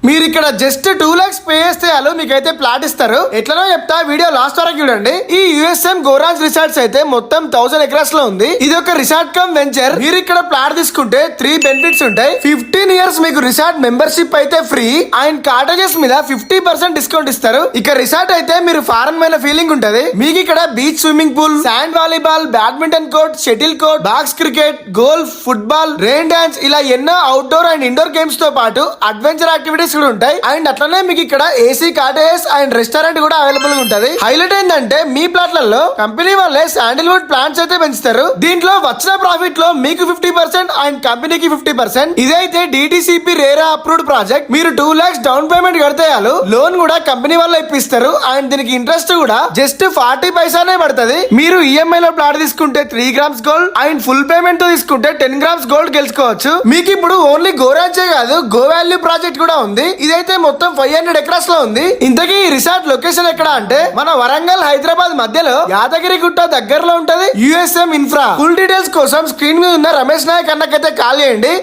మీరు ఇక్కడ just 2 lakhs pay చేస్తే మీకైతే ప్లాట్ ఇస్తారు. ఎట్లనో చెప్తా, వీడియో లాస్ట్ వరకు చూడండి. ఈ యుఎస్ఎం గోరాజ్ రిసార్ట్స్ అయితే మొత్తం 1000 acres లో ఉంది. ఇది ఒక రిసార్ట్ కమ్ వెంచర్. మీరు ఇక్కడ ప్లాట్ తీసుకుంటే 3 బెనిఫిట్స్ ఉంటాయి. 15 years మీకు రిసార్ట్ మెంబర్షిప్ అయితే ఫ్రీ అండ్ కాటేజెస్ మీద 50% డిస్కౌంట్ ఇస్తారు. ఇక రిసార్ట్ అయితే మీరు ఫారెన్ మైన ఫీలింగ్ ఉంటది. మీకు ఇక్కడ beach swimming pool, sand volleyball, badminton court, shuttle court, box cricket, golf, football, rain dance ఇలా ఎన్నో అవుట్డోర్ అండ్ ఇండోర్ గేమ్స్ తో పాటు అడ్వెంచర్ యాక్టివిటీస్ కూడా ఉంటాయి. అండ్ అట్లనే మీకు ఇక్కడ ఏసీ కాటేజెస్ అండ్ రెస్టారెంట్ కూడా అవైలబుల్ గా ఉంటది. హైలైట్ ఏంటంటే మీ ప్లాట్లలో కంపెనీ వాళ్ళే శాండిల్వుడ్ ప్లాంట్స్ అయితే పెంచుతారు. దీంట్లో వచ్చిన ప్రాఫిట్ లో మీకు 50% అండ్ కంపెనీకి 50%. ఇదైతే డిటిసిపి రేరా అప్రూవ్డ్ ప్రాజెక్ట్. మీరు 2 lakhs డౌన్ పేమెంట్ కడితే లోన్ కూడా కంపెనీ వాళ్ళు ఇప్పిస్తారు. అండ్ దీనికి ఇంట్రెస్ట్ కూడా జస్ట్ 40 పైసానే పడుతుంది. మీరు ఈఎంఐ లో ప్లాట్ తీసుకుంటే 3 grams gold and full payment తో తీసుకుంటే 10 grams గోల్డ్ గెలుచుకోవచ్చు. మీకు ఇప్పుడు ఓన్లీ గోరాంచే కాదు, గో వాల్యూ ప్రాజెక్ట్ కూడా ఉంది. ఇదైతే మొత్తం 500 acres లో ఉంది. ఇంతకీ ఈ రిసార్ట్ లొకేషన్ ఎక్కడ అంటే మన వరంగల్ హైదరాబాద్ మధ్యలో యాదగిరి గుట్ట దగ్గరలో ఉంటది. USM infra. ఫుల్ డీటెయిల్స్ కోసం స్క్రీన్ మీద ఉన్న రమేష్ నాయక్ అన్నకైతే కాల్ చేయండి.